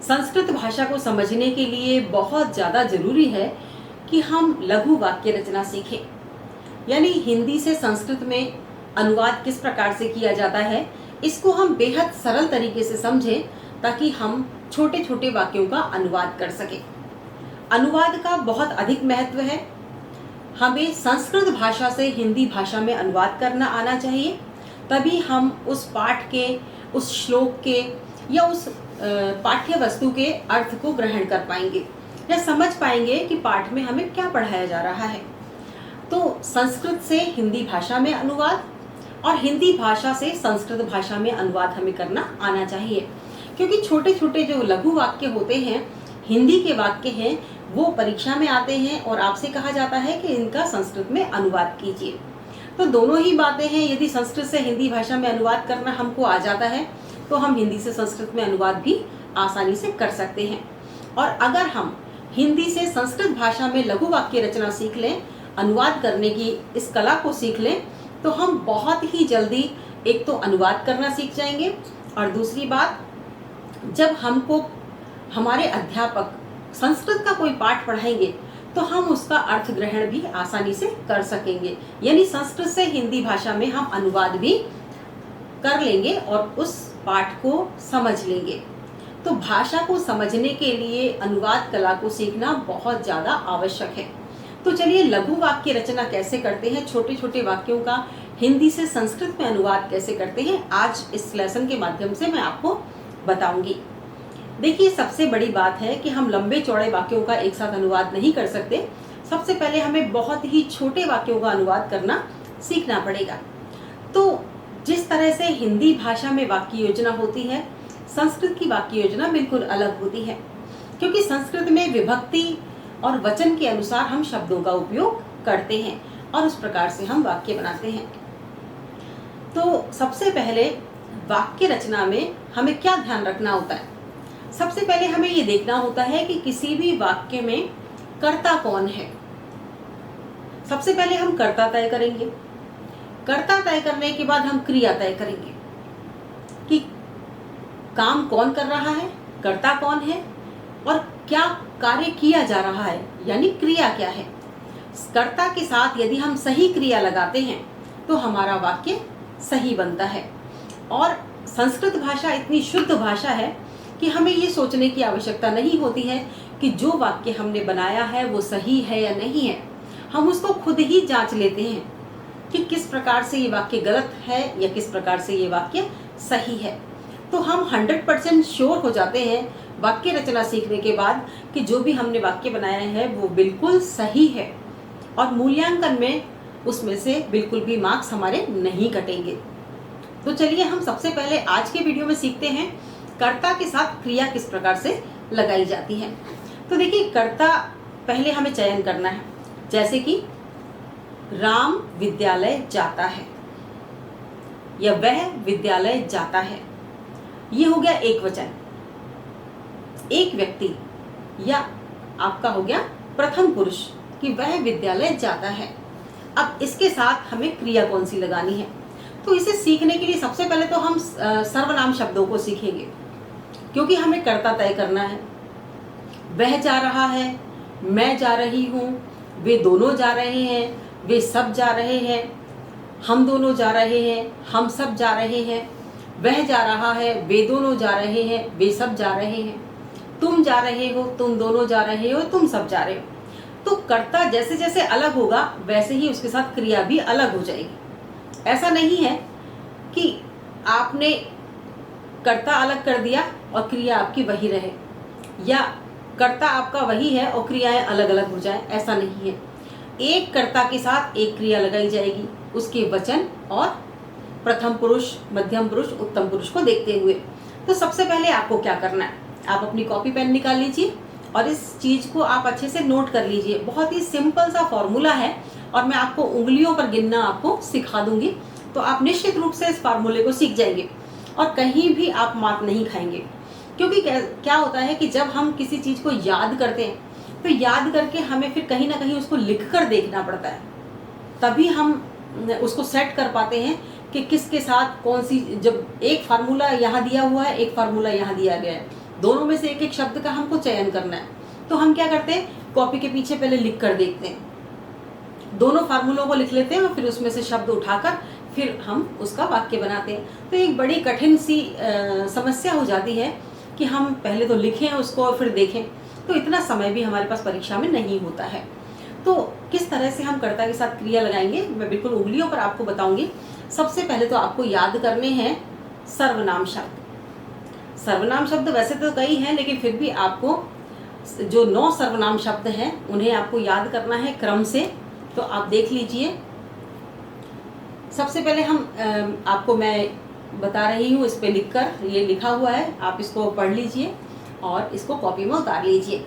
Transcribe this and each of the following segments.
संस्कृत भाषा को समझने के लिए बहुत ज़्यादा ज़रूरी है कि हम लघु वाक्य रचना सीखें। यानी हिंदी से संस्कृत में अनुवाद किस प्रकार से किया जाता है, इसको हम बेहद सरल तरीके से समझें ताकि हम छोटे छोटे वाक्यों का अनुवाद कर सकें। अनुवाद का बहुत अधिक महत्व है। हमें संस्कृत भाषा से हिंदी भाषा में अनुवाद करना आना चाहिए, तभी हम उस पाठ के, उस श्लोक के या उस पाठ्य वस्तु के अर्थ को ग्रहण कर पाएंगे या समझ पाएंगे कि पाठ में हमें क्या पढ़ाया जा रहा है। तो संस्कृत से हिंदी भाषा में अनुवाद और हिंदी भाषा से संस्कृत भाषा में अनुवाद हमें करना आना चाहिए, क्योंकि छोटे छोटे जो लघु वाक्य होते हैं, हिंदी के वाक्य हैं, वो परीक्षा में आते हैं और आपसे कहा जाता है कि इनका संस्कृत में अनुवाद कीजिए। तो दोनों ही बातें हैं। यदि संस्कृत से हिंदी भाषा में अनुवाद करना हमको आ जाता है तो हम हिंदी से संस्कृत में अनुवाद भी आसानी से कर सकते हैं। और अगर हम हिंदी से संस्कृत भाषा में लघु वाक्य रचना सीख लें, अनुवाद करने की इस कला को सीख लें, तो हम बहुत ही जल्दी एक तो अनुवाद करना सीख जाएंगे और दूसरी बात, जब हमको हमारे अध्यापक संस्कृत का कोई पाठ पढ़ाएंगे तो हम उसका अर्थ ग्रहण भी आसानी से कर सकेंगे। यानी संस्कृत से हिंदी भाषा में हम अनुवाद भी कर लेंगे और उस पाठ को समझ लेंगे। तो भाषा को समझने के लिए अनुवाद कला को सीखना बहुत ज़्यादा आवश्यक है। तो चलिए लघु वाक्य रचना कैसे करते हैं, छोटे छोटे वाक्यों का हिंदी से संस्कृत में अनुवाद कैसे करते हैं, आज इस लेसन के माध्यम से मैं आपको बताऊंगी। देखिए, सबसे बड़ी बात है कि हम लंबे चौड़े वाक्यों का एक साथ अनुवाद नहीं कर सकते। सबसे पहले हमें बहुत ही छोटे वाक्यों का अनुवाद करना सीखना पड़ेगा। तो जिस तरह से हिंदी भाषा में वाक्य योजना होती है, संस्कृत की वाक्य योजना बिल्कुल अलग होती है, क्योंकि संस्कृत में विभक्ति और वचन के अनुसार हम शब्दों का उपयोग करते हैं और उस प्रकार से हम वाक्य बनाते हैं। तो सबसे पहले वाक्य रचना में हमें क्या ध्यान रखना होता है? सबसे पहले हमें ये देखना होता है कि किसी भी वाक्य में कर्ता कौन है। सबसे पहले हम कर्ता तय करेंगे। कर्ता तय करने के बाद हम क्रिया तय करेंगे कि काम कौन कर रहा है, कर्ता कौन है और क्या कार्य किया जा रहा है, यानी क्रिया क्या है। कर्ता के साथ यदि हम सही क्रिया लगाते हैं तो हमारा वाक्य सही बनता है। और संस्कृत भाषा इतनी शुद्ध भाषा है कि हमें ये सोचने की आवश्यकता नहीं होती है कि जो वाक्य हमने बनाया है वो सही है या नहीं है। हम उसको खुद ही जांच लेते हैं कि किस प्रकार से ये वाक्य गलत है या किस प्रकार से ये वाक्य सही है। तो हम 100% श्योर हो जाते हैं वाक्य रचना सीखने के बाद कि जो भी हमने वाक्य बनाया है वो बिल्कुल सही है और मूल्यांकन में उसमें से बिल्कुल भी मार्क्स हमारे नहीं कटेंगे। तो चलिए हम सबसे पहले आज के वीडियो में सीखते हैं कर्ता के साथ क्रिया किस प्रकार से लगाई जाती है। तो देखिए, कर्ता पहले हमें चयन करना है, जैसे कि राम विद्यालय जाता है या वह विद्यालय जाता है। ये हो गया एक वचन, एक व्यक्ति, या आपका हो गया प्रथम पुरुष कि वह विद्यालय जाता है। अब इसके साथ हमें क्रिया कौन सी लगानी है? तो इसे सीखने के लिए सबसे पहले तो हम सर्वनाम शब्दों को सीखेंगे, क्योंकि हमें कर्ता तय करना है। वह जा रहा है, मैं जा रही हूँ, वे दोनों जा रहे हैं, वे सब जा रहे हैं, हम दोनों जा रहे हैं, हम सब जा रहे हैं, वह जा रहा है, वे दोनों जा रहे हैं, वे सब जा रहे हैं, तुम जा रहे हो, तुम दोनों जा रहे हो, तुम सब जा रहे हो। तो कर्ता जैसे जैसे अलग होगा वैसे ही उसके साथ क्रिया भी अलग हो जाएगी। ऐसा नहीं है कि आपने कर्ता अलग कर दिया और क्रिया आपकी वही रहे, या कर्ता आपका वही है और क्रियाएं अलग अलग हो जाएं, ऐसा नहीं है। एक कर्ता के साथ एक क्रिया लगाई जाएगी, उसके वचन और प्रथम पुरुष, मध्यम पुरुष, उत्तम पुरुष को देखते हुए। तो सबसे पहले आपको क्या करना है, आप अपनी कॉपी पेन निकाल लीजिए और इस चीज को आप अच्छे से नोट कर लीजिए। बहुत ही सिंपल सा फॉर्मूला है और मैं आपको उंगलियों पर गिनना आपको सिखा दूंगी, तो आप निश्चित रूप से इस फार्मूले को सीख जाएंगे और कहीं भी आप मात नहीं खाएंगे। क्योंकि क्या होता है कि जब हम किसी चीज को याद करते हैं तो याद करके हमें फिर कहीं ना कहीं उसको लिख कर देखना पड़ता है, तभी हम उसको सेट कर पाते हैं कि किसके साथ कौन सी। जब एक फार्मूला यहाँ दिया हुआ है, एक फार्मूला यहाँ दिया गया है, दोनों में से एक एक शब्द का हमको चयन करना है। तो हम क्या करते हैं, कॉपी के पीछे पहले लिख कर देखते हैं, दोनों फार्मूलों को लिख लेते हैं और फिर उसमें से शब्द उठाकर फिर हम उसका वाक्य बनाते हैं। तो एक बड़ी कठिन सी समस्या हो जाती है कि हम पहले तो लिखें उसको और फिर देखें, तो इतना समय भी हमारे पास परीक्षा में नहीं होता है। तो किस तरह से हम कर्ता के साथ क्रिया लगाएंगे, मैं बिल्कुल उंगलियों पर आपको बताऊंगी। सबसे पहले तो आपको याद करने हैं सर्वनाम शब्द। सर्वनाम शब्द वैसे तो कई हैं, लेकिन फिर भी आपको जो 9 सर्वनाम शब्द हैं उन्हें आपको याद करना है क्रम से। तो आप देख लीजिए। सबसे पहले हम आपको मैं बता रही हूँ, इस पे लिखकर, ये लिखा हुआ है, आप इसको पढ़ लीजिए और इसको कॉपी में उतार लीजिए।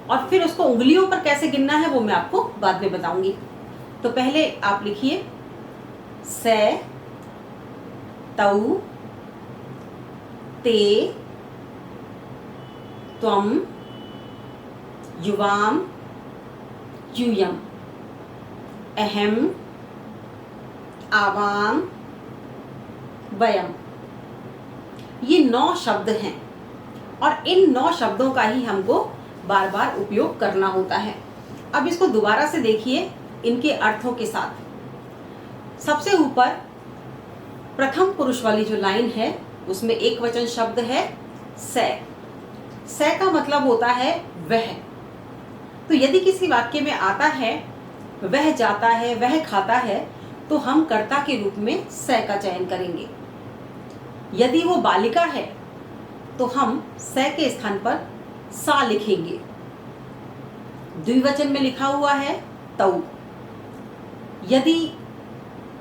और फिर उसको उंगलियों पर कैसे गिनना है वो मैं आपको बाद में बताऊंगी। तो पहले आप लिखिए से, तऊ, ते, त्वम, युवाम, यूयम, अहम, आवाम, वयम। ये 9 शब्द हैं और इन 9 शब्दों का ही हमको बार बार उपयोग करना होता है। अब इसको दोबारा से देखिए इनके अर्थों के साथ। सबसे ऊपर प्रथम पुरुष वाली जो लाइन है उसमें एक वचन शब्द है से। से का मतलब होता है वह। तो यदि किसी वाक्य में आता है वह जाता है, वह खाता है, तो हम कर्ता के रूप में से का चयन करेंगे। यदि वो बालिका है तो हम से के स्थान पर सा लिखेंगे। द्विवचन में लिखा हुआ है तऊ। यदि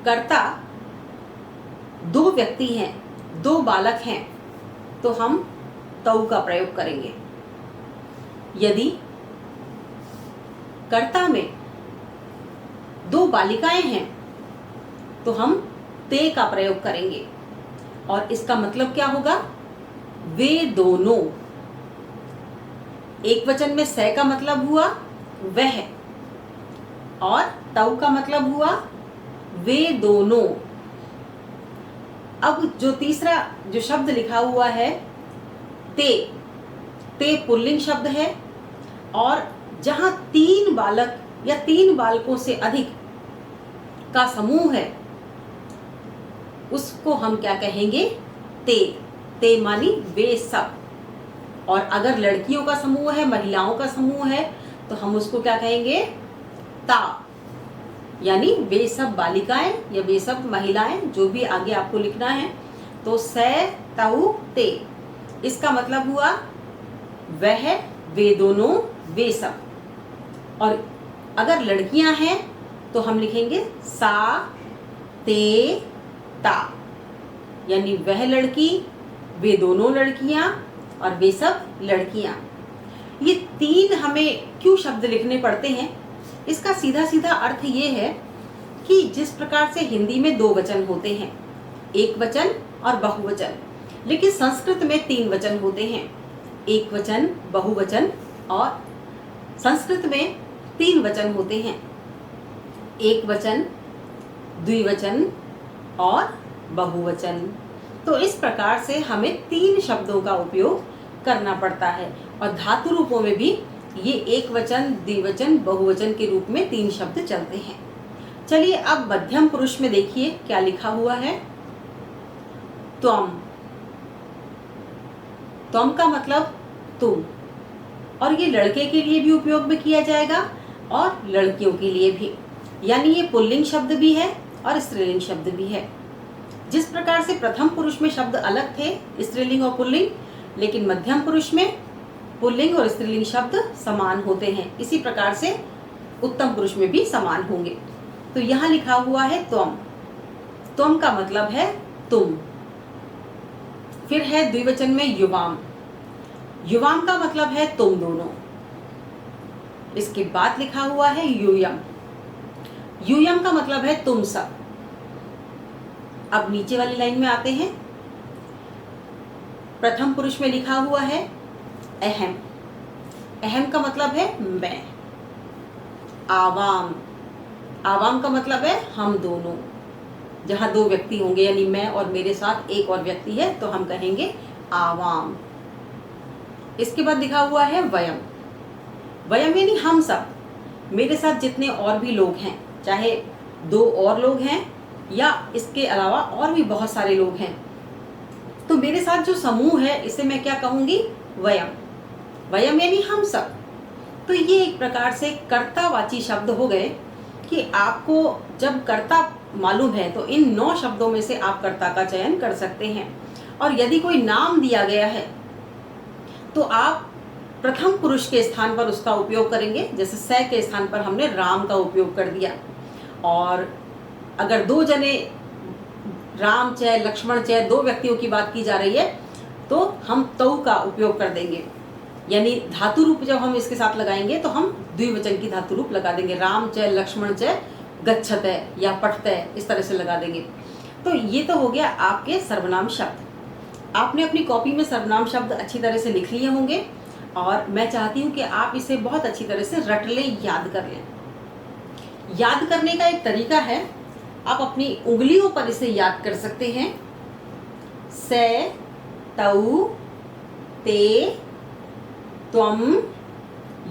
कर्ता 2 व्यक्ति हैं, 2 बालक हैं, तो हम तऊ का प्रयोग करेंगे। यदि कर्ता में 2 बालिकाएं हैं तो हम ते का प्रयोग करेंगे। और इसका मतलब क्या होगा, वे दोनों। एक वचन में से का मतलब हुआ वह और तऊ का मतलब हुआ वे दोनों। अब जो तीसरा जो शब्द लिखा हुआ है ते, ते पुल्लिंग शब्द है और जहां 3 बालक या 3 बालकों से अधिक का समूह है उसको हम क्या कहेंगे, ते। ते मानी वे सब। और अगर लड़कियों का समूह है, महिलाओं का समूह है, तो हम उसको क्या कहेंगे, ता। यानी वे सब बालिकाएं या वे सब महिलाएं, जो भी आगे आपको लिखना है। तो से, तऊ, ते, इसका मतलब हुआ वह, वे दोनों, वे सब। और अगर लड़कियां हैं तो हम लिखेंगे सा, ते, ता। यानी वह लड़की, वे दोनों लड़कियां और वे सब लड़कियां। ये 3 हमें क्यों शब्द लिखने पड़ते हैं, इसका सीधा सीधा अर्थ ये है कि जिस प्रकार से हिंदी में 2 वचन होते हैं, एक वचन और बहुवचन, लेकिन संस्कृत में 3 वचन होते हैं, एक वचन, बहुवचन, और संस्कृत में 3 वचन होते हैं, एक वचन, द्विवचन और बहुवचन। तो इस प्रकार से हमें 3 शब्दों का उपयोग करना पड़ता है। और धातु रूपों में भी ये एक वचन, द्विवचन, बहुवचन के रूप में 3 शब्द चलते हैं। चलिए अब मध्यम पुरुष में देखिए क्या लिखा हुआ है, त्वम। त्वम का मतलब तुम, और ये लड़के के लिए भी उपयोग में किया जाएगा और लड़कियों के लिए भी। यानी ये पुल्लिंग शब्द भी है और स्त्रीलिंग शब्द भी है। जिस प्रकार से प्रथम पुरुष में शब्द अलग थे, स्त्रीलिंग और पुल्लिंग, लेकिन मध्यम पुरुष में पुल्लिंग और स्त्रीलिंग शब्द समान होते हैं, इसी प्रकार से उत्तम पुरुष में भी समान होंगे। तो यहाँ लिखा हुआ है त्वम। त्वम का मतलब है तुम। फिर है द्विवचन में युवाम। युवाम का मतलब है तुम दोनों। इसके बाद लिखा हुआ है यूयम। यूयम का मतलब है तुम सब। अब नीचे वाली लाइन में आते हैं। प्रथम पुरुष में लिखा हुआ है अहम। अहम का मतलब है मैं। आवाम। आवाम का मतलब है हम दोनों। जहां 2 व्यक्ति होंगे, यानी मैं और मेरे साथ एक और व्यक्ति है, तो हम कहेंगे आवाम। इसके बाद लिखा हुआ है वयम। वयम यानी हम सब, मेरे साथ जितने और भी लोग हैं, चाहे 2 और लोग हैं या इसके अलावा और भी बहुत सारे लोग हैं, तो मेरे साथ जो समूह है इसे मैं क्या कहूंगी? वयम। वयम यानी हम सब। तो ये एक प्रकार से कर्तावाची शब्द हो गए कि आपको जब कर्ता मालूम है तो इन 9 शब्दों में से आप कर्ता का चयन कर सकते हैं। और यदि कोई नाम दिया गया है तो आप प्रथम पुरुष के स्थान पर उसका उपयोग करेंगे। जैसे स के स्थान पर हमने राम का उपयोग कर दिया। और अगर 2 जने राम च लक्ष्मण च 2 व्यक्तियों की बात की जा रही है तो हम तौ का उपयोग कर देंगे। यानी धातु रूप जब हम इसके साथ लगाएंगे तो हम द्विवचन की धातु रूप लगा देंगे। राम च लक्ष्मण च गच्छते या पठते, इस तरह से लगा देंगे। तो ये तो हो गया आपके सर्वनाम शब्द। आपने अपनी कॉपी में सर्वनाम शब्द अच्छी तरह से लिख लिए होंगे और मैं चाहती हूँ कि आप इसे बहुत अच्छी तरह से रट लें, याद कर लें। याद करने का एक तरीका है, आप अपनी उंगलियों पर इसे याद कर सकते हैं। से, तौ, ते, त्वम,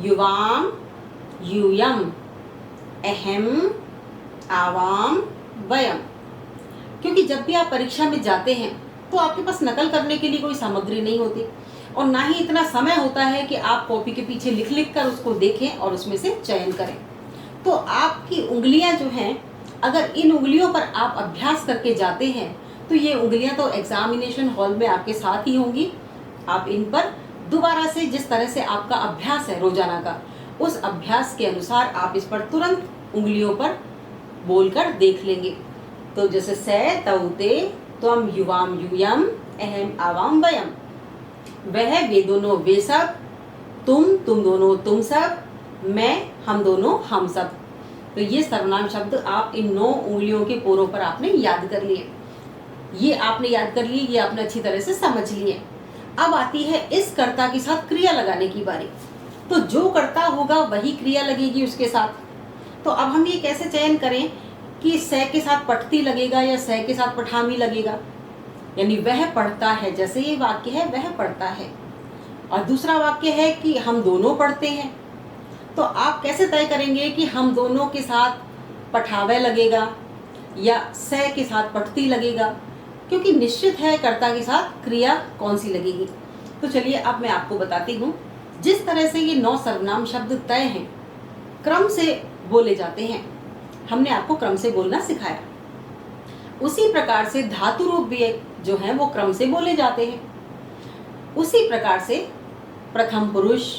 युवाम, यूयम, अहम, आवाम, वयम। क्योंकि जब भी आप परीक्षा में जाते हैं तो आपके पास नकल करने के लिए कोई सामग्री नहीं होती और ना ही इतना समय होता है कि आप कॉपी के पीछे लिख लिख कर उसको देखें और उसमें से चयन करें। तो आपकी उंगलियां जो हैं, अगर इन उंगलियों पर आप अभ्यास करके जाते हैं तो ये उंगलियां तो एग्जामिनेशन हॉल में आपके साथ ही होंगी। आप इन पर दोबारा से जिस तरह से आपका अभ्यास है रोजाना का, उस अभ्यास के अनुसार आप इस पर तुरंत उंगलियों पर बोलकर देख लेंगे। तो जैसे से, तौ, ते, त्वम, युवाम, यूयम, अहम, आवाम, वयम। वह, वे दोनों, वे सब। तुम दोनों, तुम सब। मैं, हम दोनों, हम सब। तो ये सर्वनाम शब्द आप इन 9 उंगलियों के पोरों पर आपने याद कर लिए। ये आपने याद कर लिए, ये आपने अच्छी तरह से समझ लिए। अब आती है इस कर्ता के साथ क्रिया लगाने की बारी। तो जो कर्ता होगा वही क्रिया लगेगी उसके साथ। तो अब हम ये कैसे चयन करें कि से के साथ पठती लगेगा या से के साथ पठामी लगेगा? यानी वह पढ़ता है, जैसे ये वाक्य है वह पढ़ता है, और दूसरा वाक्य है कि हम दोनों पढ़ते हैं। तो आप कैसे तय करेंगे कि हम दोनों के साथ पठावे लगेगा या से के साथ पठती लगेगा? क्योंकि निश्चित है कर्ता के साथ क्रिया कौन सी लगेगी। तो चलिए अब मैं आपको बताती हूँ। जिस तरह से ये 9 सर्वनाम शब्द तय हैं, क्रम से बोले जाते हैं, हमने आपको क्रम से बोलना सिखाया। उसी प्रकार से धातु रूप भी जो हैं वो क्रम से बोले जाते हैं। उसी प्रकार से प्रथम पुरुष,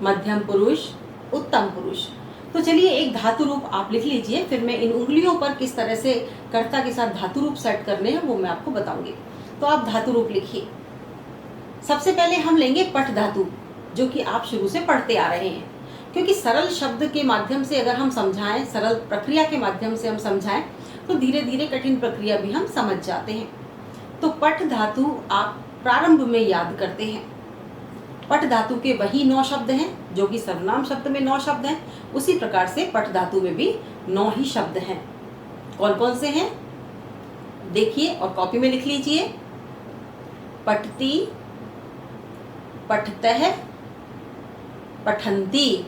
मध्यम पुरुष, उत्तम पुरुष। तो चलिए एक धातु रूप आप लिख लीजिए, फिर मैं इन उंगलियों पर किस तरह से कर्ता के साथ धातु रूप सेट करने हैं वो मैं आपको बताऊंगी। तो आप धातु रूप लिखिए। सबसे पहले हम लेंगे पठ धातु, जो कि आप शुरू से पढ़ते आ रहे हैं। क्योंकि सरल शब्द के माध्यम से अगर हम समझाएं, सरल प्रक्रिया के माध्यम से हम समझाएं, तो धीरे धीरे कठिन प्रक्रिया भी हम समझ जाते हैं। तो पठ धातु आप प्रारंभ में याद करते हैं। पठ धातु के वही 9 शब्द हैं जो कि सर्वनाम शब्द में 9 शब्द हैं, उसी प्रकार से पठ धातु में भी 9 ही शब्द हैं। कौन कौन से हैं देखिए और कॉपी में लिख लीजिए। पठती, पठतः, पठन्ति,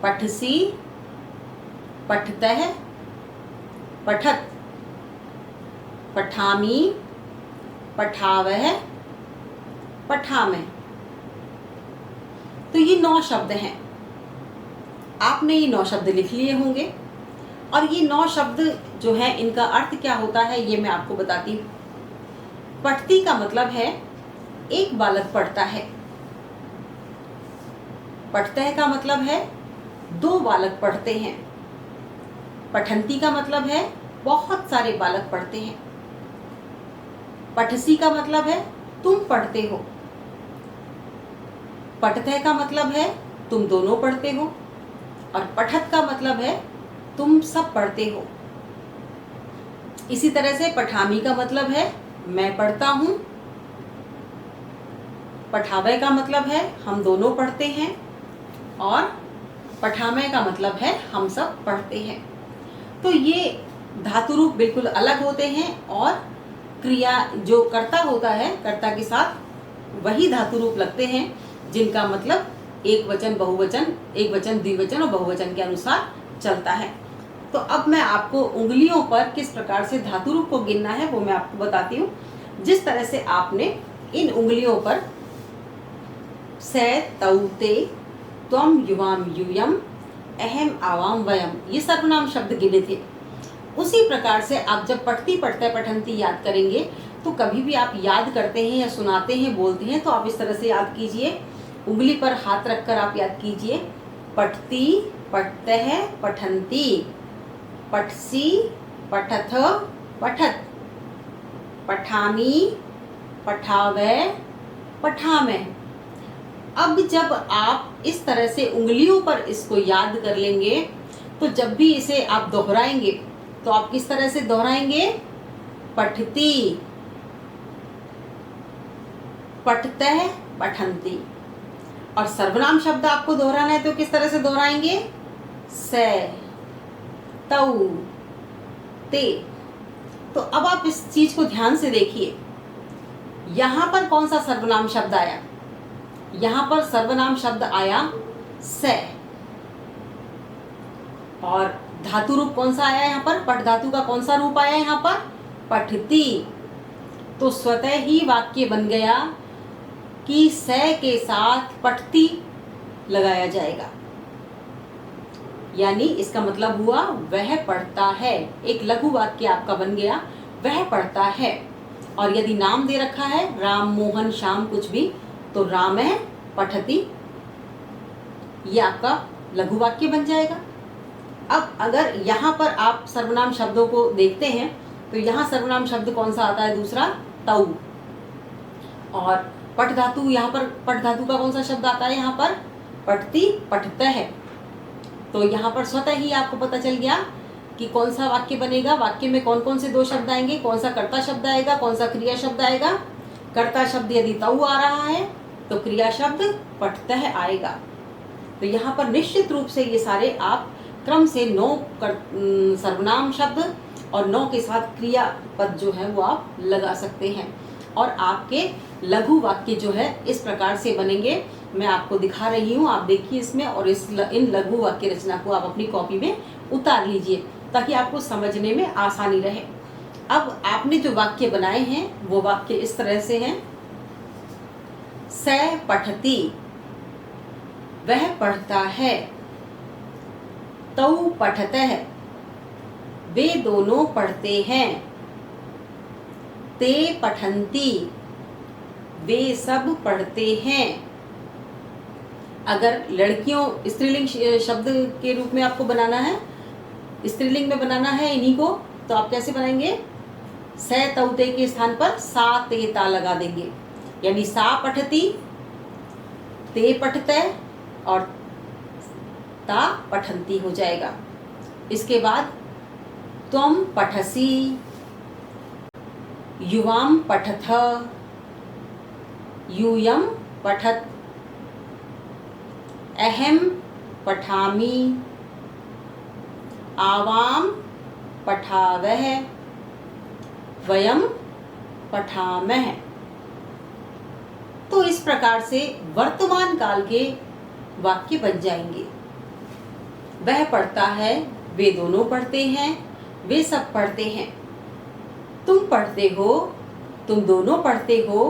पठसि, पठतः, पठत, पठामि, पठावः, पठामः। तो ये 9 शब्द हैं। आपने ये 9 शब्द लिख लिए होंगे और ये 9 शब्द जो हैं इनका अर्थ क्या होता है ये मैं आपको बताती हूँ। पठती का मतलब है एक बालक पढ़ता है। पठतः का मतलब है 2 बालक पढ़ते हैं। पठन्ति का मतलब है बहुत सारे बालक पढ़ते हैं। पठसी का मतलब है तुम पढ़ते हो। पठतः का मतलब है तुम दोनों पढ़ते हो और पठत का मतलब है तुम सब पढ़ते हो। इसी तरह से पठामी का मतलब है मैं पढ़ता हूं। पठावय का मतलब है हम दोनों पढ़ते हैं और पठामय का मतलब है हम सब पढ़ते हैं। तो ये धातु रूप बिल्कुल अलग होते हैं और क्रिया जो कर्ता होता है, कर्ता के साथ वही धातु रूप लगते हैं जिनका मतलब एक वचन, बहुवचन, एक वचन, द्विवचन और बहुवचन के अनुसार चलता है। तो अब मैं आपको उंगलियों पर किस प्रकार से धातु रूप को गिनना है वो मैं आपको बताती हूँ। जिस तरह से आपने इन उंगलियों पर से, तौ, ते, त्वम, युवाम, यूयम, अहम, आवाम, वयम ये सर्वनाम शब्द गिने थे, उसी प्रकार से आप जब पठती, पठते, पठंती याद करेंगे तो कभी भी आप याद करते हैं या सुनाते हैं, बोलते हैं तो आप इस तरह से याद कीजिए। उंगली पर हाथ रखकर आप याद कीजिए। पठती, पठतः, पठंती, पठसी, पठथ, पठत, पठामी, पठावे, पठामे। अब जब आप इस तरह से उंगलियों पर इसको याद कर लेंगे तो जब भी इसे आप दोहराएंगे तो आप किस तरह से दोहराएंगे? पठती, पठतः, पठंती। और सर्वनाम शब्द आपको दोहराना है तो किस तरह से दोहराएंगे? से, तौ, ते। तो अब आप इस चीज को ध्यान से देखिए, यहां पर कौन सा सर्वनाम शब्द आया? यहां पर सर्वनाम शब्द आया से। और धातु रूप कौन सा आया यहाँ पर? पठ धातु का कौन सा रूप आया यहाँ पर? पठती। तो स्वतः ही वाक्य बन गया कि से के साथ पठती लगाया जाएगा, यानी इसका मतलब हुआ वह पढ़ता है। एक लघु वाक्य आपका बन गया, वह पढ़ता है। और यदि नाम दे रखा है राम, मोहन, श्याम, कुछ भी, तो राम है पठती, ये आपका लघु वाक्य बन जाएगा। अब अगर यहाँ पर आप सर्वनाम शब्दों को देखते हैं तो यहाँ सर्वनाम शब्द कौन सा आता है? दूसरा, तौ। और पठ धातु, यहाँ पर पठ धातु का कौन सा शब्द आता है? यहाँ पर पठती, पठतः है। तो यहाँ पर स्वतः ही आपको पता चल गया कि कौन सा वाक्य बनेगा। वाक्य में कौन कौन से दो शब्द आएंगे, कौन सा कर्ता शब्द आएगा, कौन सा क्रिया शब्द आएगा। कर्ता शब्द यदि तौ आ रहा है तो क्रिया शब्द पठतः आएगा। तो यहाँ पर निश्चित रूप से ये सारे आप क्रम से 9 सर्वनाम शब्द और 9 के साथ क्रिया पद जो है वो आप लगा सकते हैं और आपके लघु वाक्य जो है इस प्रकार से बनेंगे। मैं आपको दिखा रही हूँ, आप देखिए इसमें, और इन लघु वाक्य रचना को आप अपनी कॉपी में उतार लीजिए ताकि आपको समझने में आसानी रहे। अब आपने जो वाक्य बनाए हैं वो वाक्य इस तरह से हैं। से पठती, वह पढ़ता है। तौ पठतः, वे दोनों पढ़ते हैं। ते पठंती, वे सब पढ़ते हैं। अगर लड़कियों स्त्रीलिंग शब्द के रूप में आपको बनाना है, स्त्रीलिंग में बनाना है इन्हीं को, तो आप कैसे बनाएंगे? से, तौ, ते के स्थान पर सा, ते, ता लगा देंगे, यानी सा पठती, ते पठतः और ता पठंती हो जाएगा। इसके बाद त्वम पठसी, युवाम पठथ, यूयम पठत, अहम पठामि, आवाम पठावः, वयम पठामः। तो इस प्रकार से वर्तमान काल के वाक्य बन जाएंगे। वह पढ़ता है, वे दोनों पढ़ते हैं, वे सब पढ़ते हैं। तुम पढ़ते हो, तुम दोनों पढ़ते हो,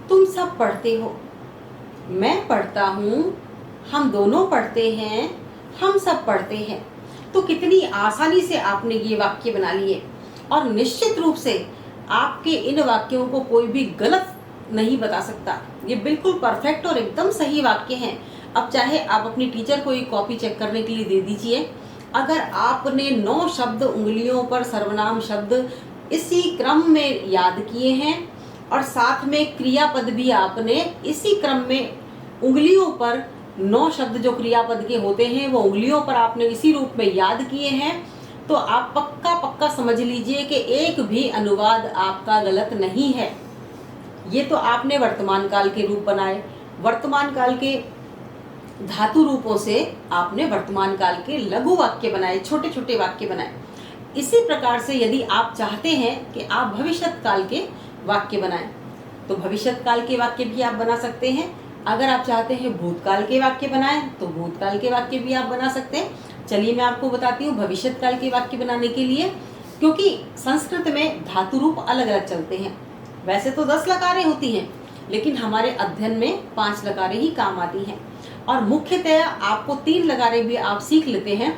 तुम सब पढ़ते हो। मैं पढ़ता हूँ, हम दोनों पढ़ते हैं, हम सब पढ़ते हैं। तो कितनी आसानी से आपने ये वाक्य बना लिए और निश्चित रूप से आपके इन वाक्यों को कोई भी गलत नहीं बता सकता। ये बिल्कुल परफेक्ट और एकदम सही वाक्य हैं। अब चाहे आप अपनी टीचर को ये कॉपी चेक करने के लिए दे दीजिए। अगर आपने 9 शब्द उंगलियों पर सर्वनाम शब्द इसी क्रम में याद किए हैं और साथ में क्रियापद भी आपने इसी क्रम में उंगलियों पर 9 शब्द जो क्रियापद के होते हैं वो उंगलियों पर आपने इसी रूप में याद किए हैं, तो आप पक्का समझ लीजिए कि एक भी अनुवाद आपका गलत नहीं है। ये तो आपने वर्तमान काल के रूप बनाए, वर्तमान काल के धातु रूपों से आपने वर्तमान काल के लघु वाक्य बनाए, छोटे छोटे वाक्य बनाए। इसी प्रकार से यदि आप चाहते हैं कि आप भविष्यत काल के वाक्य बनाएं तो भविष्यकाल के वाक्य भी आप बना सकते हैं। अगर आप चाहते हैं भूतकाल के वाक्य बनाएं तो भूतकाल के वाक्य भी आप बना सकते हैं। चलिए मैं आपको बताती हूँ भविष्यकाल के वाक्य बनाने के लिए, क्योंकि संस्कृत में धातु रूप अलग अलग चलते हैं। वैसे तो 10 लकारें होती हैं, लेकिन हमारे अध्ययन में 5 लकारें ही काम आती हैं। और मुख्यतः आपको 3 लकारें भी आप सीख लेते हैं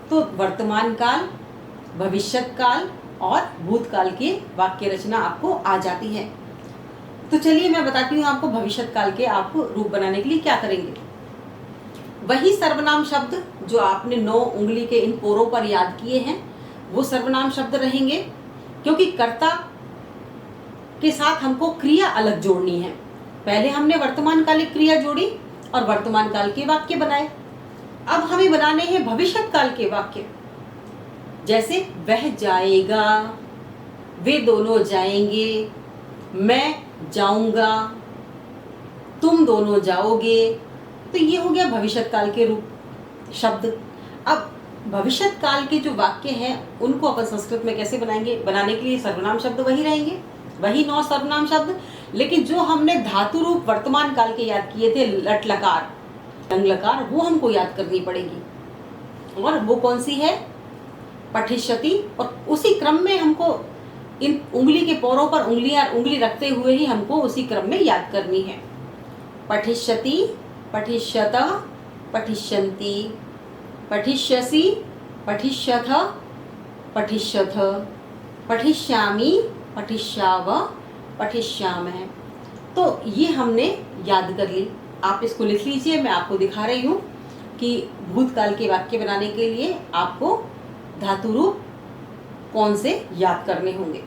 तो वर्तमान काल, भविष्यत काल और भूतकाल की वाक्य रचना आपको आ जाती है। तो चलिए मैं बताती हूँ आपको भविष्यत काल के आप रूप बनाने के लिए क्या करेंगे। वही सर्वनाम शब्द जो आपने 9 उंगली के इन पोरों पर याद किए हैं वो सर्वनाम शब्द रहेंगे, क्योंकि कर्ता के साथ हमको क्रिया अलग जोड़नी है। पहले हमने वर्तमान कालिक क्रिया जोड़ी और वर्तमान काल के वाक्य बनाए। अब हमें बनाने हैं भविष्यत काल के वाक्य, जैसे वह जाएगा, वे दोनों जाएंगे, मैं जाऊंगा, तुम दोनों जाओगे। तो ये हो गया भविष्यत काल के रूप शब्द। अब भविष्यत काल के जो वाक्य हैं उनको अपन संस्कृत में कैसे बनाएंगे? बनाने के लिए सर्वनाम शब्द वही रहेंगे, वही 9 सर्वनाम शब्द, लेकिन जो हमने धातु रूप वर्तमान काल के याद किए थे, लट लकार, लंग लकार, वो हमको याद करनी पड़ेगी। और वो कौन सी है? पठिष्यति। और उसी क्रम में हमको इन उंगली के पोरों पर उंगली रखते हुए ही हमको उसी क्रम में याद करनी है। पठिष्यति, पठिष्यत, पठिष्यन्ति, पठिष्यसि, पठिष्यथ, पठिष्यथ, पठिष्यामि, पठिष्याव, पठिष्यामः। तो ये हमने याद कर ली। आप इसको लिख लीजिए, मैं आपको दिखा रही हूँ कि भूतकाल के वाक्य बनाने के लिए आपको धातु रूप कौन से याद करने होंगे।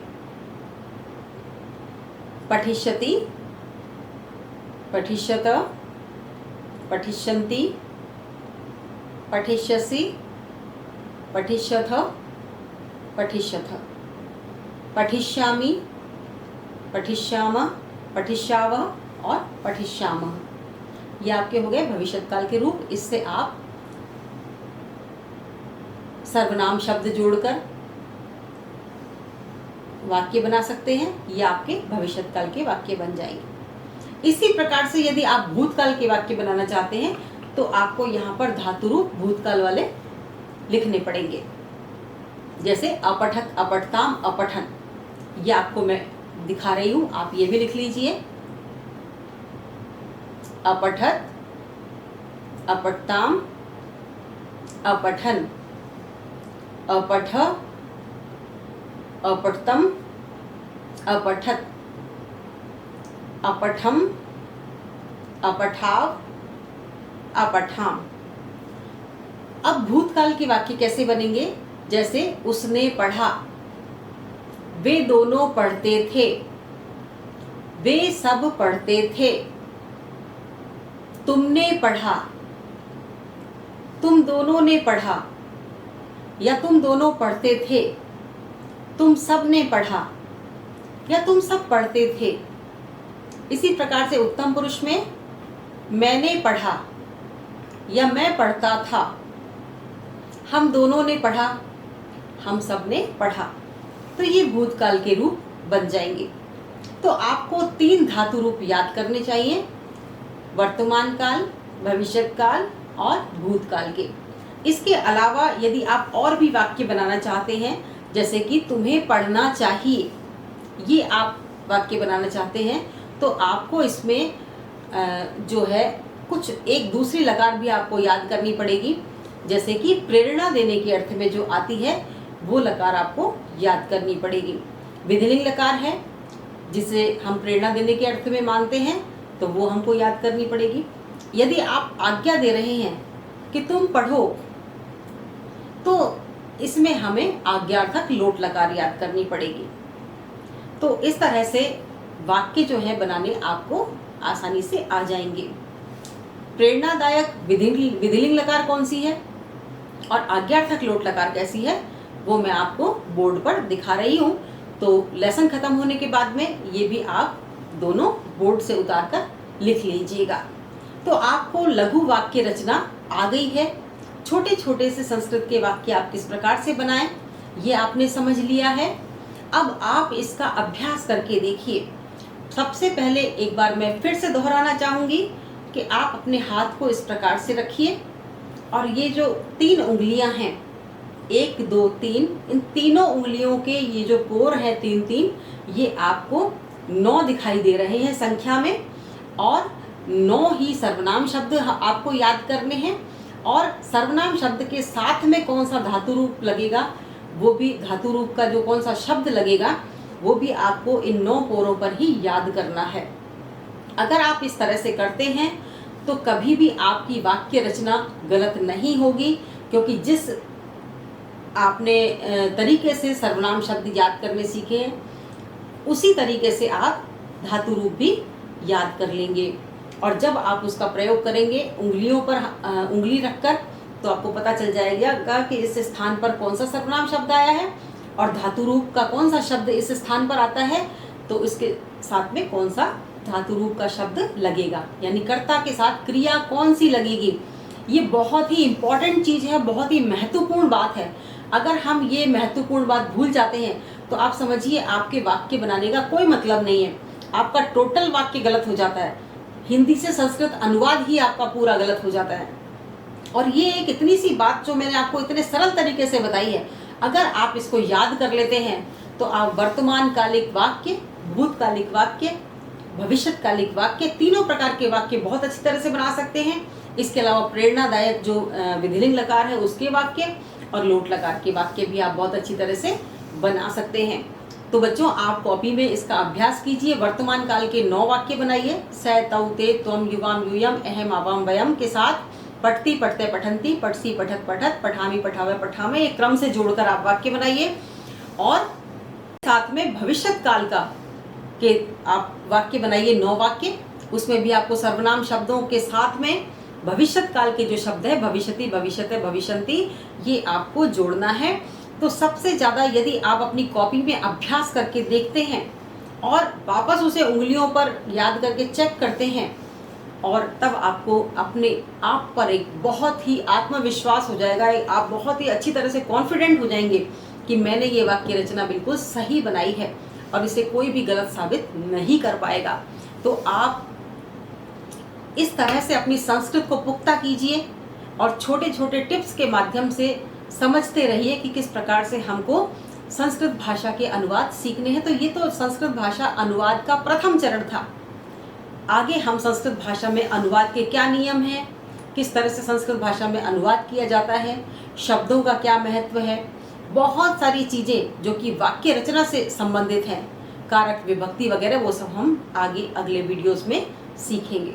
पठिष्यति, पठिष्यत, पठिष्यन्ति, पठिष्यसि, पठिष्यथ, पठिष्यथ, पठिष्यामि, पठिष्यामः, पठिष्यावः और पठिष्यामः। ये आपके हो गए भविष्यकाल के रूप। इससे आप सर्वनाम शब्द जोड़कर वाक्य बना सकते हैं। ये आपके भविष्यकाल के वाक्य बन जाएंगे। इसी प्रकार से यदि आप भूतकाल के वाक्य बनाना चाहते हैं तो आपको यहाँ पर धातु रूप भूतकाल वाले लिखने पड़ेंगे, जैसे अपठत, अपठताम, अपठन। ये आपको मैं दिखा रही हूँ, आप ये भी लिख लीजिए। अपठत, अपठताम, अपठन, अपठ, अपठतम, अपठत, अपठम, अपठाव, अपठाम। अब भूतकाल के वाक्य कैसे बनेंगे? जैसे उसने पढ़ा, वे दोनों पढ़ते थे, वे सब पढ़ते थे, तुमने पढ़ा, तुम दोनों ने पढ़ा, या तुम दोनों पढ़ते थे, तुम सब ने पढ़ा, या तुम सब पढ़ते थे। इसी प्रकार से उत्तम पुरुष में मैंने पढ़ा या मैं पढ़ता था, हम दोनों ने पढ़ा, हम सब ने पढ़ा। तो ये भूतकाल के रूप बन जाएंगे। तो आपको 3 धातु रूप याद करने चाहिए, वर्तमान काल, भविष्यत काल और भूतकाल के। इसके अलावा यदि आप और भी वाक्य बनाना चाहते हैं, जैसे कि तुम्हें पढ़ना चाहिए, ये आप वाक्य बनाना चाहते हैं, तो आपको इसमें जो है कुछ एक दूसरी लकार भी आपको याद करनी पड़ेगी। जैसे कि प्रेरणा देने के अर्थ में जो आती है वो लकार आपको याद करनी पड़ेगी। विधिलिंग लकार है जिसे हम प्रेरणा देने के अर्थ में मानते हैं, तो वो हमको याद करनी पड़ेगी। यदि आप आज्ञा दे रहे हैं कि तुम पढ़ो, तो इसमें हमें आज्ञार्थक लोट लकार याद करनी पड़ेगी। तो इस तरह से वाक्य जो है बनाने आपको आसानी से आ जाएंगे। प्रेरणादायक विधिलिंग लकार कौन सी है और आज्ञार्थक लोट लकार कैसी है, वो मैं आपको बोर्ड पर दिखा रही हूँ। तो लेसन खत्म होने के बाद में ये भी आप दोनों बोर्ड से उतार कर लिख लीजिएगा। तो आपको लघु वाक्य रचना आ गई है। छोटे छोटे से संस्कृत के वाक्य आप किस प्रकार से बनाएं, ये आपने समझ लिया है। अब आप इसका अभ्यास करके देखिए। सबसे पहले एक बार मैं फिर से दोहराना चाहूंगी कि आप अपने हाथ को इस प्रकार से रखिए और ये जो 3 उंगलियां हैं, 1 2 3, इन तीनों उंगलियों के ये जो कोर है 3 3, ये आपको 9 दिखाई दे रहे हैं संख्या में, और 9 ही सर्वनाम शब्द आपको याद करने हैं। और सर्वनाम शब्द के साथ में कौन सा धातु रूप लगेगा, वो भी धातु रूप का जो कौन सा शब्द लगेगा वो भी आपको इन 9 कोरों पर ही याद करना है। अगर आप इस तरह से करते हैं तो कभी भी आपकी वाक्य रचना गलत नहीं होगी, क्योंकि जिस आपने तरीके से सर्वनाम शब्द याद करने सीखे हैं उसी तरीके से आप धातु रूप भी याद कर लेंगे। और जब आप उसका प्रयोग करेंगे उंगलियों पर उंगली रखकर, तो आपको पता चल जाएगा कि इस स्थान पर कौन सा सर्वनाम शब्द आया है और धातु रूप का कौन सा शब्द इस स्थान पर आता है, तो इसके साथ में कौन सा धातु रूप का शब्द लगेगा, यानी कर्ता के साथ क्रिया कौन सी लगेगी। ये बहुत ही इम्पोर्टेंट चीज़ है, बहुत ही महत्वपूर्ण बात है। अगर हम ये महत्वपूर्ण बात भूल जाते हैं तो आप समझिए आपके वाक्य बनाने का कोई मतलब नहीं है, आपका टोटल वाक्य गलत हो जाता है, हिंदी से संस्कृत अनुवाद ही आपका पूरा गलत हो जाता है। और ये एक इतनी सी बात जो मैंने आपको इतने सरल तरीके से बताई है, अगर आप इसको याद कर लेते हैं तो आप वर्तमान कालिक वाक्य, भूतकालिक वाक्य, भविष्यकालिक वाक्य, तीनों प्रकार के वाक्य बहुत अच्छी तरह से बना सकते हैं। इसके अलावा प्रेरणादायक जो विधिलिंग लकार है उसके वाक्य और लोट लकार के वाक्य भी आप बहुत अच्छी तरह से बना सकते हैं। तो बच्चों आप कॉपी में इसका अभ्यास कीजिए, वर्तमान काल के 9 वाक्य बनाइए, स तौ ते त्वम युवाम यूयम अहम आवाम वयम के साथ पठती पठते पठंती, पठसी पठत पठत, पठामी पठावे पठामे, एक क्रम से जोड़कर आप वाक्य बनाइए। और साथ में भविष्यत काल का के आप वाक्य बनाइए, 9 वाक्य, उसमें भी आपको सर्वनाम शब्दों के साथ में भविष्यत काल के जो शब्द है भविष्यति, भविष्यते, भविष्यन्ति, ये आपको जोड़ना है। तो सबसे ज़्यादा यदि आप अपनी कॉपी में अभ्यास करके देखते हैं और वापस उसे उंगलियों पर याद करके चेक करते हैं, और तब आपको अपने आप पर एक बहुत ही आत्मविश्वास हो जाएगा, आप बहुत ही अच्छी तरह से कॉन्फिडेंट हो जाएंगे कि मैंने ये वाक्य रचना बिल्कुल सही बनाई है और इसे कोई भी गलत साबित नहीं कर पाएगा। तो आप इस तरह से अपनी संस्कृत को पुख्ता कीजिए और छोटे छोटे टिप्स के माध्यम से समझते रहिए कि किस प्रकार से हमको संस्कृत भाषा के अनुवाद सीखने हैं। तो ये तो संस्कृत भाषा अनुवाद का प्रथम चरण था। आगे हम संस्कृत भाषा में अनुवाद के क्या नियम हैं, किस तरह से संस्कृत भाषा में अनुवाद किया जाता है, शब्दों का क्या महत्व है, बहुत सारी चीज़ें जो कि वाक्य रचना से संबंधित हैं, कारक विभक्ति वगैरह, वो सब हम आगे अगले वीडियोस में सीखेंगे।